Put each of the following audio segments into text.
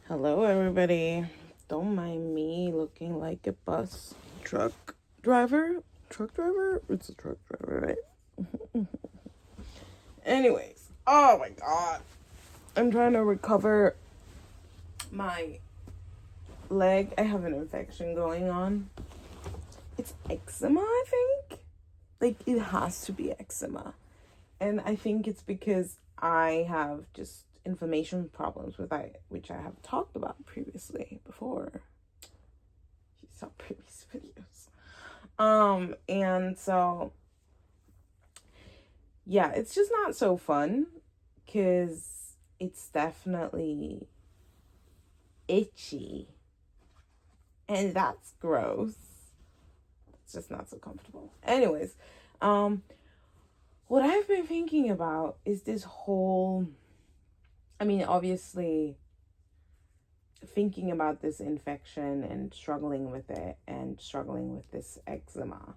Hello, everybody. Don't mind me looking like a truck driver. Truck driver? It's a truck driver, right? Anyways, oh my god. I'm trying to recover my leg. I have an infection going on. It's eczema, I think. Like, it has to be eczema. And I think it's because I have just inflammation problems which I have talked about previously before. You saw previous videos. And so yeah, it's just not so fun because it's definitely itchy. And that's gross. It's just not so comfortable. Anyways, what I've been thinking about is this whole, obviously, thinking about this infection and struggling with it and struggling with this eczema.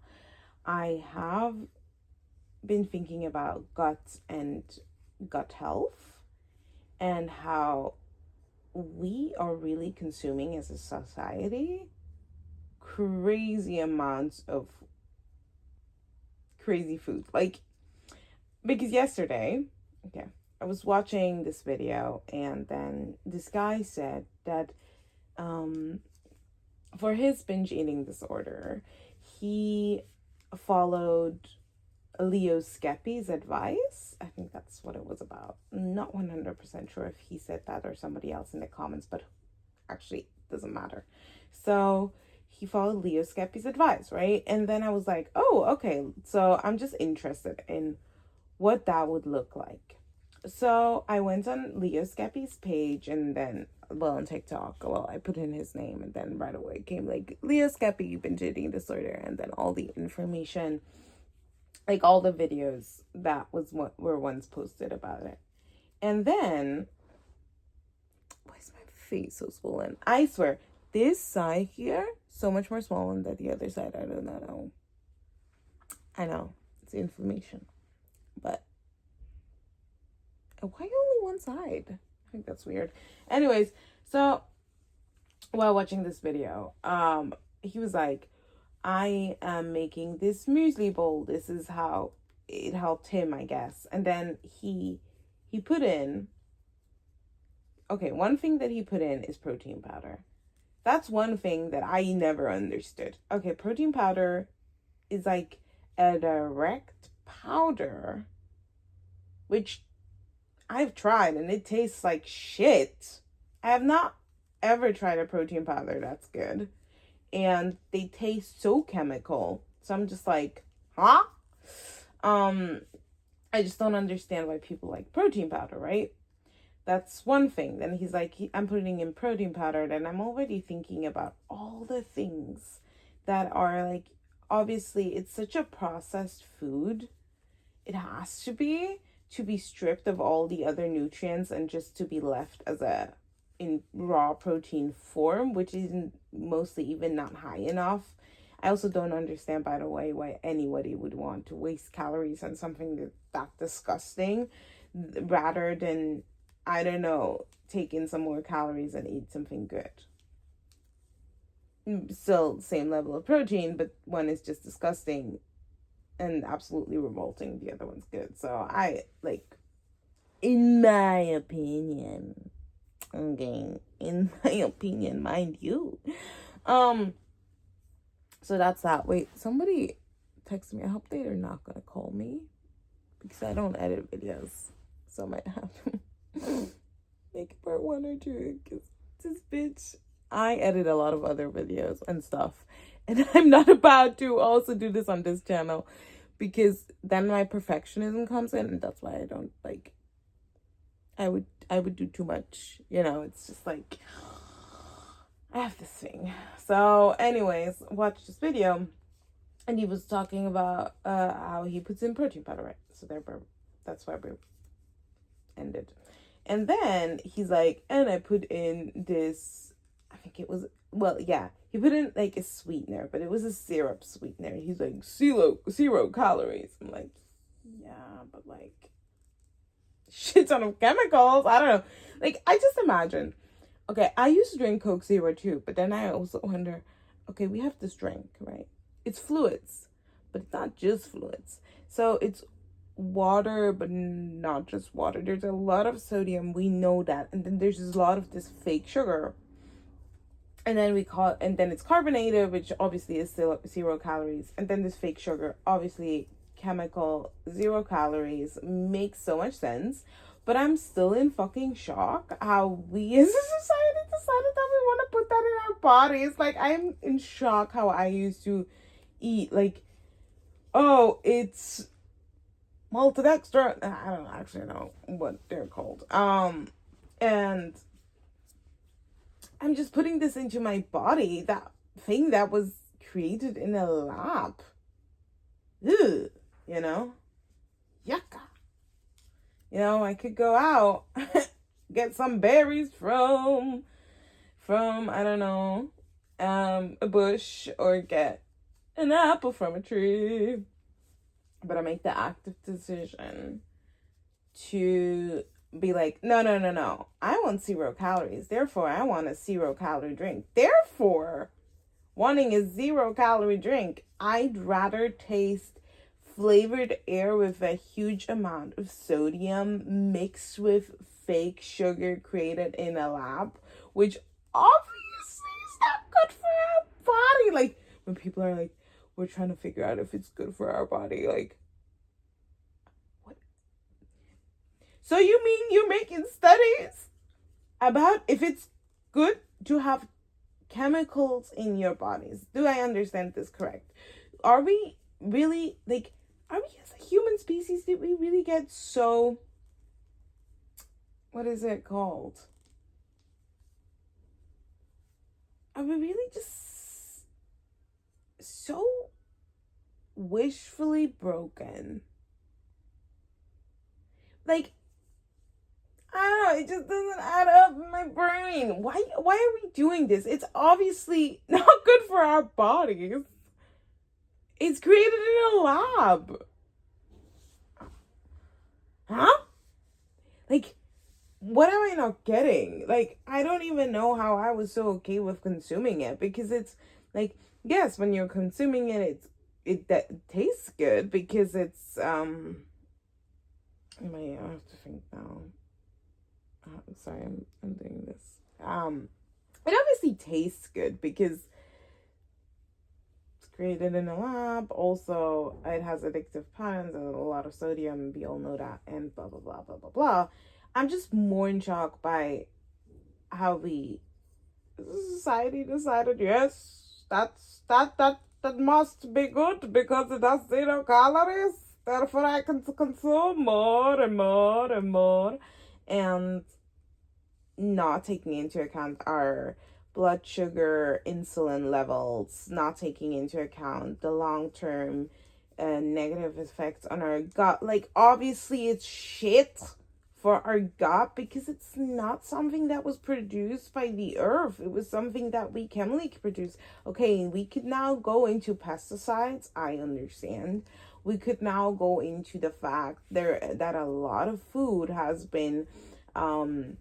I have been thinking about gut and gut health and how we are really consuming as a society crazy amounts of crazy food. Like, because yesterday, I was watching this video and then this guy said that for his binge eating disorder, he followed Leo Skepi's advice. I think that's what it was about. Not 100% sure if he said that or somebody else in the comments, but actually it doesn't matter. So he followed Leo Skepi's advice, right? And then I was like, oh, okay. So I'm just interested in what that would look like. So I went on Leo Skepi's page and then, on TikTok, I put in his name and then right away came like Leo Skepi binge eating disorder and then all the information, like all the videos that were once posted about it. And then, why is my face so swollen? I swear, this side here, so much more swollen than the other side. I do not know. I know, it's inflammation. But why only one side? I think that's weird. Anyways, so while watching this video, he was like, I am making this muesli bowl. This is how it helped him, I guess. And then he put in, one thing that he put in is protein powder. That's one thing that I never understood. Okay, protein powder is like a direct powder, which I've tried and it tastes like shit. I have not ever tried a protein powder that's good. And they taste so chemical. So I'm just like, huh? I just don't understand why people like protein powder, right? That's one thing. Then he's like, I'm putting in protein powder. Then I'm already thinking about all the things that are like, obviously, it's such a processed food. It has to be stripped of all the other nutrients and just to be left as in raw protein form, which is mostly even not high enough. I also don't understand, by the way, why anybody would want to waste calories on something that disgusting rather than, I don't know, take in some more calories and eat something good. Still same level of protein, but one is just disgusting and absolutely revolting. The other one's good. So I like, in my opinion, mind you. So that's that. Wait, somebody texted me. I hope they are not gonna call me because I don't edit videos, so I might have to make it part 1 or 2 because this bitch. I edit a lot of other videos and stuff, and I'm not about to also do this on this channel because then my perfectionism comes in, and that's why I don't like. I would do too much, it's just like I have this thing. So anyways, watch this video and he was talking about how he puts in protein powder, right? So that's why we ended. And then he's like, and I put in this, I think it was, he put in like a sweetener, but it was a syrup sweetener. He's like, zero calories. I'm like, yeah, but like shit ton of chemicals. I don't know. Like, I just imagine Okay, I used to drink Coke Zero too, but then I also wonder, okay, we have this drink, right? It's fluids, but it's not just fluids. So it's water, but not just water. There's a lot of sodium, we know that. And then there's a lot of this fake sugar. And then and then it's carbonated, which obviously is still 0 calories. And then this fake sugar, obviously chemical, 0 calories, makes so much sense. But I'm still in fucking shock how we as a society decided that we want to put that in our bodies. Like, I'm in shock how I used to eat, like, oh, it's maltodextrin. I don't actually know what they're called. And I'm just putting this into my body, that thing that was created in a lab. Ugh, you know? Yucca. You know, I could go out, get some berries from, I don't know, a bush, or get an apple from a tree. But I make the active decision to be like, no, no, no, no. I want 0 calories. Therefore, I want a 0 calorie drink. Therefore, wanting a 0 calorie drink, I'd rather taste flavored air with a huge amount of sodium mixed with fake sugar created in a lab, which obviously is not good for our body. Like, when people are like, we're trying to figure out if it's good for our body, like, what? So you mean you're making studies about if it's good to have chemicals in your bodies? Do I understand this correct? Are we really, like, are we as a human species, did we really get so, what is it called? Are we really just so wishfully broken? Like, I don't know, it just doesn't add up in my brain. Why are we doing this? It's obviously not good for our bodies. It's created in a lab. Huh? Like, what am I not getting? Like, I don't even know how I was so okay with consuming it, because it's like, yes, when you're consuming it, it tastes good because it's I have to think now. Sorry, I'm doing this. It obviously tastes good because it's created in a lab. Also, it has addictive patterns and a lot of sodium. We all know that, and blah blah blah blah blah blah. I'm just more in shock by how we, society, decided, yes, that must be good because it has 0 calories. Therefore, I can consume more and more and more, and not taking into account our blood sugar, insulin levels, not taking into account the long-term negative effects on our gut. Like, obviously it's shit for our gut because it's not something that was produced by the earth. It was something that we chemically produce. Okay, we could now go into pesticides. I understand. We could now go into the fact that a lot of food has been biochemically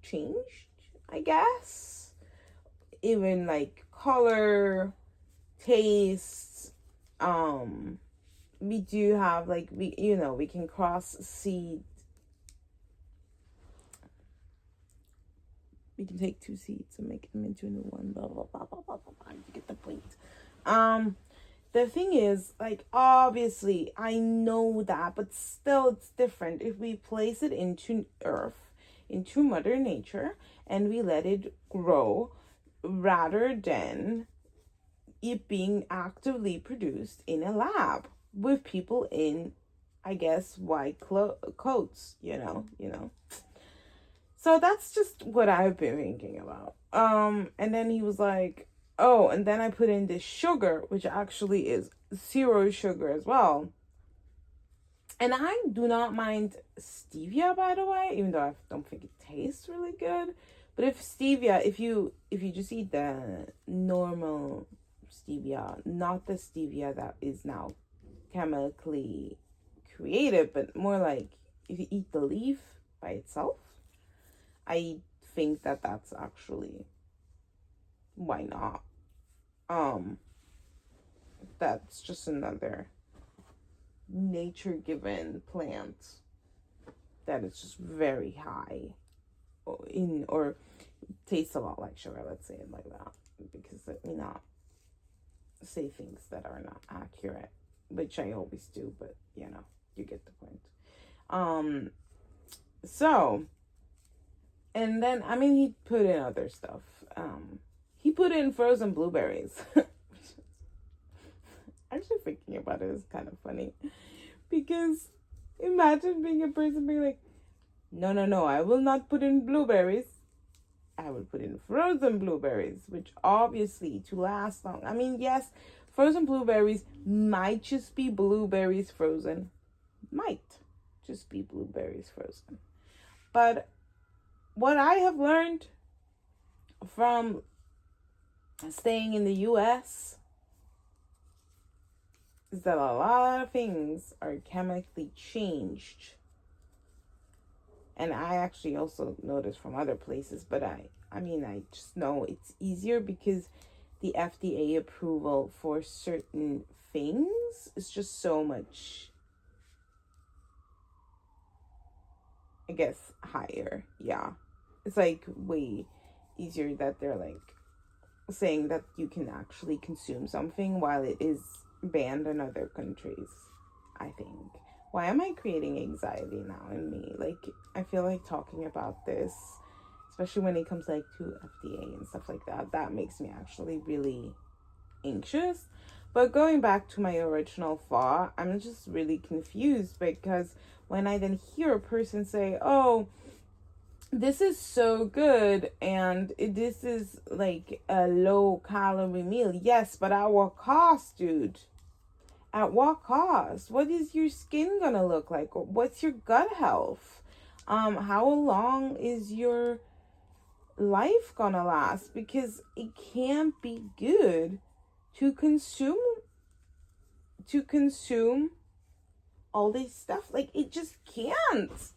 changed, I guess. Even like color, taste. We do have, like, we can cross seed. We can take 2 seeds and make them into a new one. Blah blah blah blah blah blah. You get the point. The thing is, like, obviously, I know that, but still, it's different if we place it into earth, into Mother Nature, and we let it grow, rather than it being actively produced in a lab with people in, I guess, white coats, you know. So that's just what I've been thinking about. And then he was like, oh, and then I put in this sugar, which actually is 0 sugar as well. And I do not mind stevia, by the way, even though I don't think it tastes really good. But if you just eat the normal stevia, not the stevia that is now chemically created, but more like if you eat the leaf by itself, I think that that's actually, why not? That's just another nature given plant that is just very high in, or tastes a lot like sugar, let's say it like that, because let me not say things that are not accurate, which I always do, but you know, you get the point. So, and then, I mean, he put in other stuff. He put in frozen blueberries. Actually, thinking about it is kind of funny, because imagine being a person being like, no, I will not put in blueberries. I will put in frozen blueberries, which obviously to last long. I mean, yes, frozen blueberries might just be blueberries frozen. Might just be blueberries frozen. But what I have learned from staying in the US is that a lot of things are chemically changed. And I actually also noticed from other places, but I mean, I just know it's easier because the FDA approval for certain things is just so much, I guess, higher. Yeah. It's like way easier that they're like saying that you can actually consume something while it is banned in other countries, I think. Why am I creating anxiety now in me? Like, I feel like talking about this, especially when it comes like to FDA and stuff like that, that makes me actually really anxious. But going back to my original thought, I'm just really confused, because when I then hear a person say, oh, this is so good and this is like a low calorie meal. Yes, but at what cost, dude? At what cost? What is your skin gonna look like? What's your gut health? How long is your life gonna last? Because it can't be good to consume all this stuff. Like, it just can't.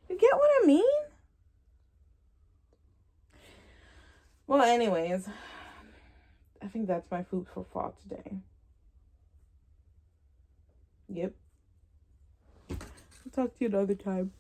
You get what I mean? Well, anyways, I think that's my food for thought today. Yep. I'll talk to you another time.